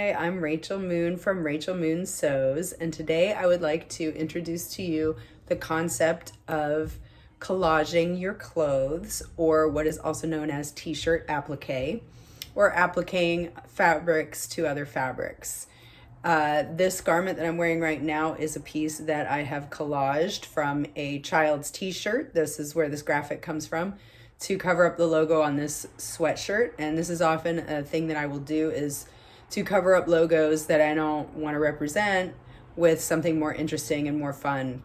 Hi, I'm Rachel Moon from Rachel Moon Sews, and today I would like to introduce to you the concept of collaging your clothes, or what is also known as t-shirt applique, or appliquing fabrics to other fabrics. This garment that I'm wearing right now is a piece that I have collaged from a child's t-shirt. This is where this graphic comes from, to cover up the logo on this sweatshirt. And this is often a thing that I will do, is to cover up logos that I don't want to represent with something more interesting and more fun.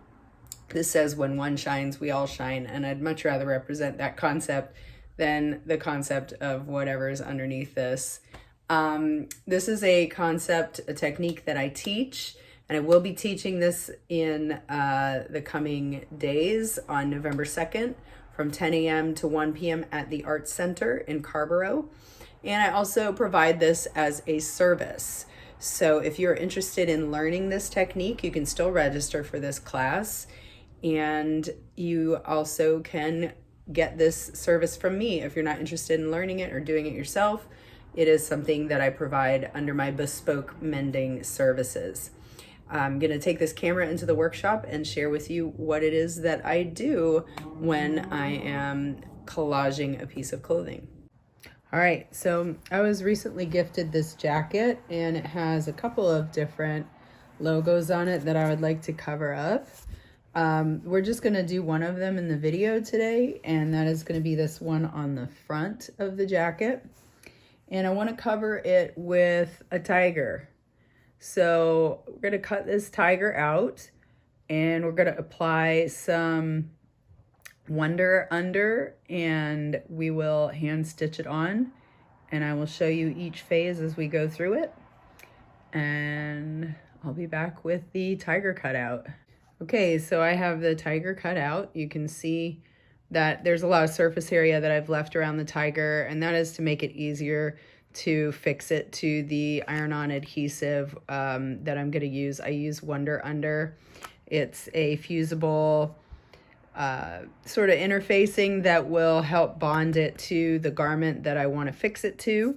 This says, when one shines, we all shine. And I'd much rather represent that concept than the concept of whatever's underneath this. This is a concept, a technique that I teach, and I will be teaching this in the coming days on November 2nd from 10 a.m. to 1 p.m. at the ArtsCenter in Carrboro. And I also provide this as a service. So if you're interested in learning this technique, you can still register for this class. And you also can get this service from me if you're not interested in learning it or doing it yourself. It is something that I provide under my bespoke mending services. I'm going to take this camera into the workshop and share with you what it is that I do when I am collaging a piece of clothing. All right, so I was recently gifted this jacket, and it has a couple of different logos on it that I would like to cover up. We're just going to do one of them in the video today, and that is going to be this one on the front of the jacket. And I want to cover it with a tiger. So we're going to cut this tiger out, and we're going to apply some Wonder Under, and we will hand stitch it on, and I will show you each phase as we go through it. And I'll be back with the tiger cut out. Okay, so I have the tiger cut out. You can see that there's a lot of surface area that I've left around the tiger, and that is to make it easier to fix it to the iron-on adhesive that I'm going to use. I use Wonder Under. It's a fusible sort of interfacing that will help bond it to the garment that I want to fix it to.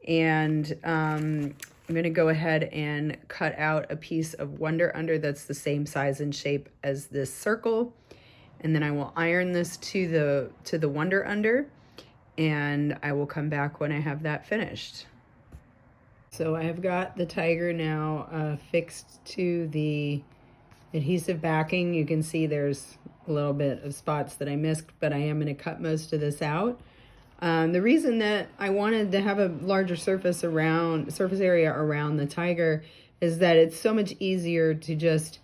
And I'm going to go ahead and cut out a piece of Wonder Under that's the same size and shape as this circle. And then I will iron this to the Wonder Under, and I will come back when I have that finished. So I have got the tiger now fixed to the adhesive backing. You can see there's a little bit of spots that I missed, but I am going to cut most of this out. The reason that I wanted to have a larger surface area around the tiger is that it's so much easier to just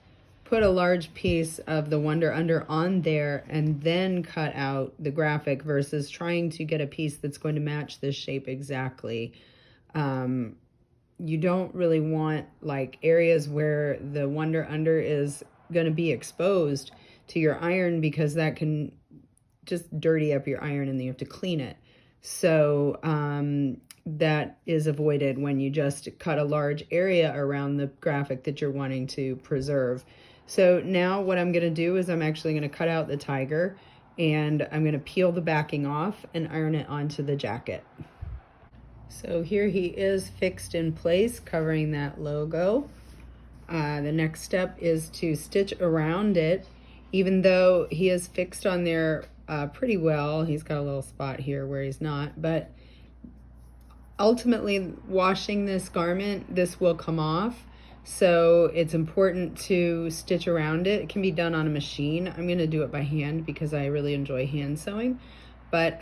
put a large piece of the Wonder Under on there and then cut out the graphic versus trying to get a piece that's going to match this shape exactly. You don't really want like areas where the Wonder Under is going to be exposed to your iron, because that can just dirty up your iron and then you have to clean it. So that is avoided when you just cut a large area around the graphic that you're wanting to preserve. So now what I'm going to do is I'm actually going to cut out the tiger, and I'm going to peel the backing off and iron it onto the jacket. So here he is fixed in place, covering that logo. The next step is to stitch around it. Even though he is fixed on there pretty well, he's got a little spot here where he's not, but ultimately washing this garment, this will come off. So it's important to stitch around it. It can be done on a machine. I'm going to do it by hand because I really enjoy hand sewing. But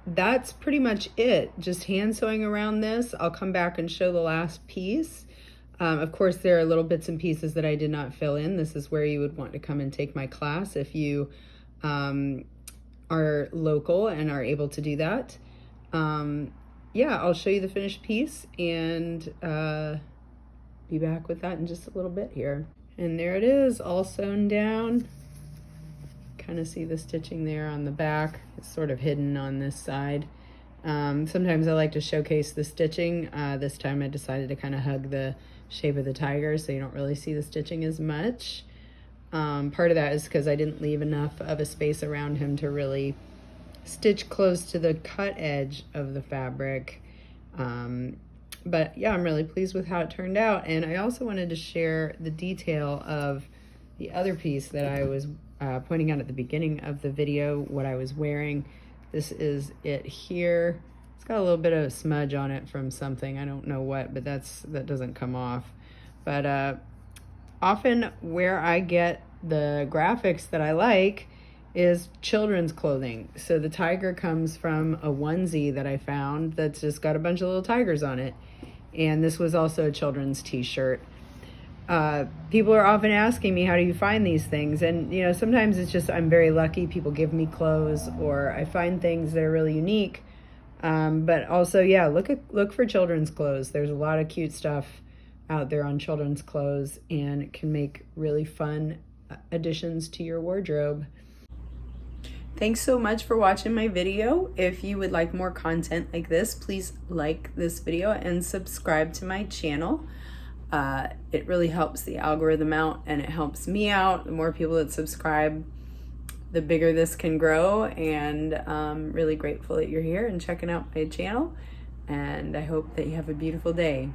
that's pretty much it. Just hand sewing around this. I'll come back and show the last piece. Of course, there are little bits and pieces that I did not fill in. This is where you would want to come and take my class if you are local and are able to do that. Yeah, I'll show you the finished piece and be back with that in just a little bit here. And there it is, all sewn down. Kind of see the stitching there on the back. It's sort of hidden on this side. Sometimes I like to showcase the stitching. This time I decided to kind of hug the shape of the tiger so you don't really see the stitching as much. Part of that is because I didn't leave enough of a space around him to really stitch close to the cut edge of the fabric. But yeah, I'm really pleased with how it turned out. And I also wanted to share the detail of the other piece that I was pointing out at the beginning of the video, what I was wearing. This is it here. It's got a little bit of smudge on it from something. I don't know what, but that doesn't come off. But often where I get the graphics that I like is children's clothing. So the tiger comes from a onesie that I found that's just got a bunch of little tigers on it. And this was also a children's t-shirt. People are often asking me, how do you find these things? And you know, sometimes it's just I'm very lucky. People give me clothes, or I find things that are really unique. But also, yeah, look for children's clothes. There's a lot of cute stuff out there on children's clothes, and it can make really fun additions to your wardrobe. Thanks so much for watching my video. If you would like more content like this, please like this video and subscribe to my channel. It really helps the algorithm out, and it helps me out. The more people that subscribe, the bigger this can grow, and I'm really grateful that you're here and checking out my channel, and I hope that you have a beautiful day.